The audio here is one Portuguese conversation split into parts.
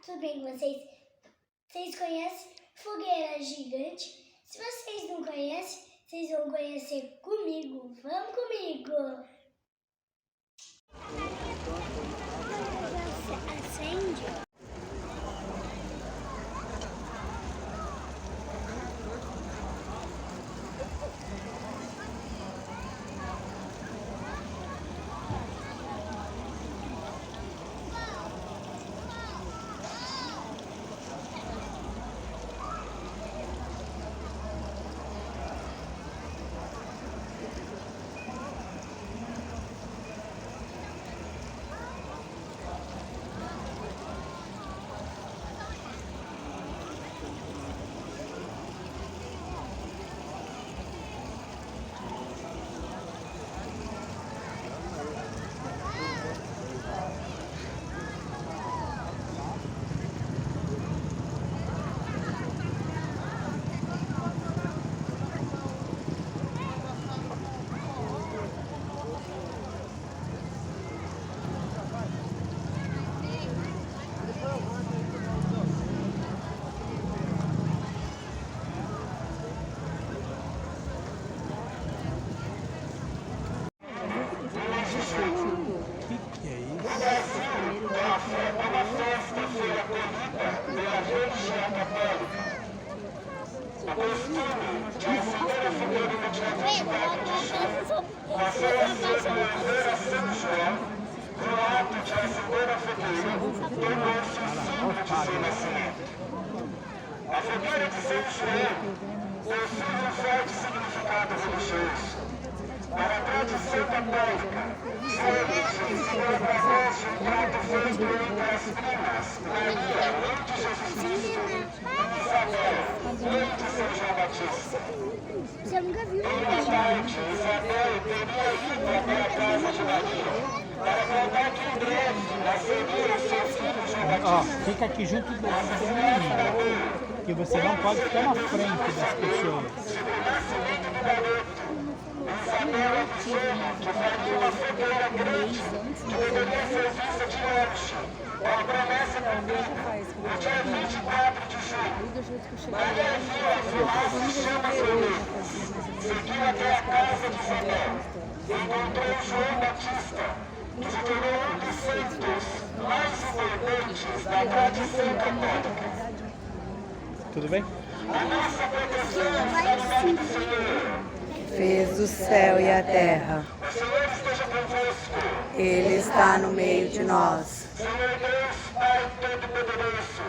tudo bem com vocês? Vocês conhecem fogueira gigante? Se vocês não conhecem, vocês vão conhecer comigo. Vamos comigo! Acende. A fogueira de São João possui um forte significado religioso. Para a tradição católica, sua origem se deve através de um prato feito entre as primas Maria, mãe de Jesus Cristo, e Isabel, mãe de São João Batista. Você nunca viu Em uma tarde, Isabel teria ido até a casa de Maria para contar que em breve nasceria o seu filho João Batista. Fica aqui junto do menino, que você não pode ficar na frente das pessoas. Isabel avisou que faria uma fogueira grande que deveria ser vista de longe. Uma promessa cumprida. No dia 24 de julho, Maria viu a fumaça de chamas vermelhas. Seguiu até a casa de Isabel e encontrou João Batista, que se tornou um dos santos mais importantes da tradição católica. Tudo bem? A nossa proteção está no nome do Senhor. Fez o céu e a terra. O Senhor esteja convosco. Ele está no meio de nós. Senhor Deus, Pai Todo-Poderoso,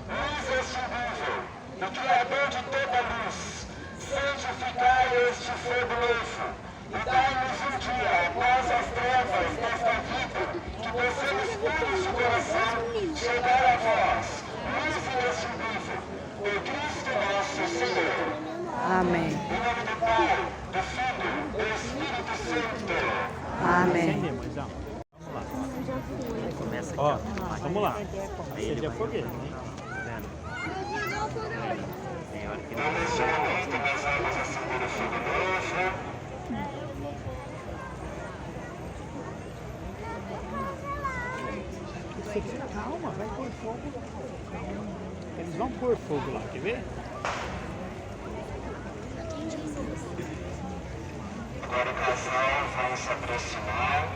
luz extinguível, o Criador de toda luz, santificai este fogo novo e dai-nos um dia, após as trevas desta vida, que possamos puros de coração chegar a vós, luz inextinguível, por Cristo nosso Senhor. Amém. Em nome do Pai, do Filho e do Espírito Santo. Amém. Ó, vamos lá. Acende a fogueira, né? Então, neste momento, nós vamos acender o fogo novo. Calma, vai pôr fogo lá. Eles vão pôr fogo lá, quer ver? Agora o casal vai se aproximar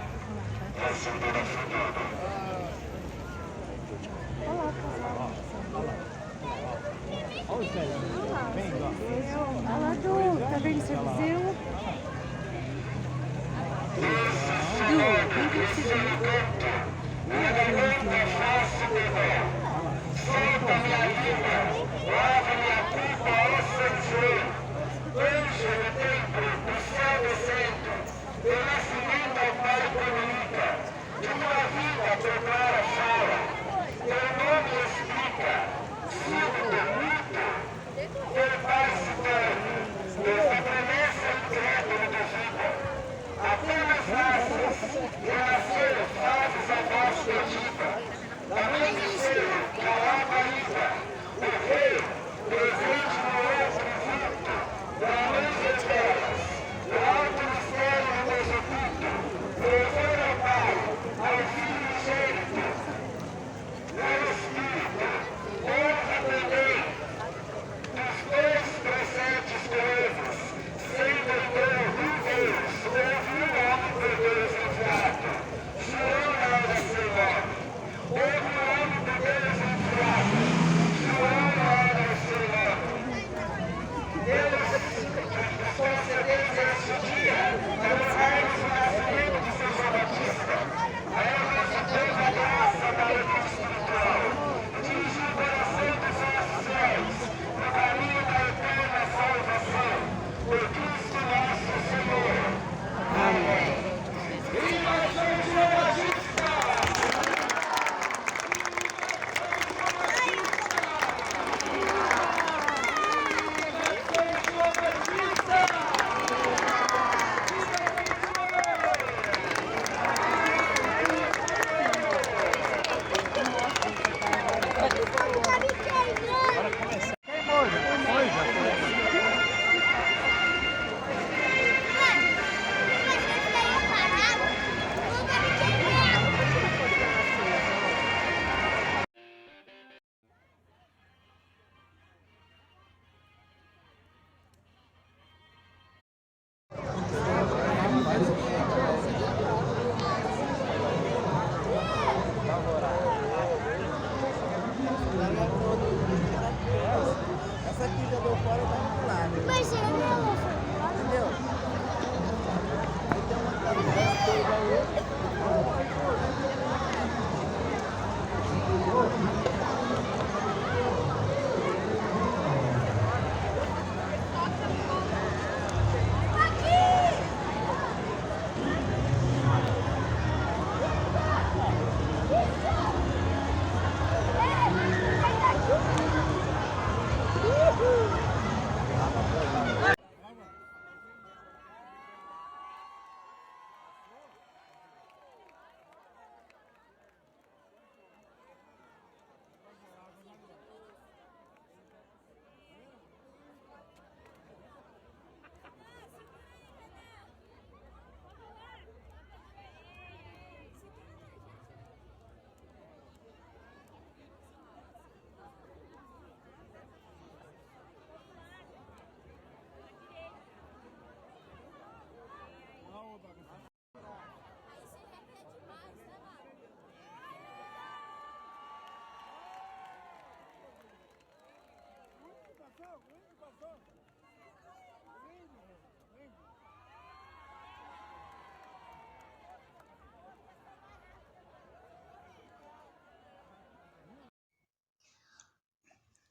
e acender a fogueira. Olha os velhinhos. Vem, ó. Olha lá, Du, tá vendo seu vizinho? Du, vem aqui esse vídeo. Solta minha língua, lava-me a culpa, ó São João. Anjo no templo, do céu descendo, do nascimento ao Pai comunica, de tua vida proclara fora, teu nome explica, sigo teu mito, teu Pai se torna, tua promessa incrédulo duvida, apenas nasces, e nascer faz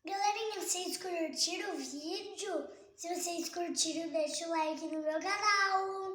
Galerinha, vocês curtiram o vídeo? Se vocês curtiram, deixa o like no meu canal.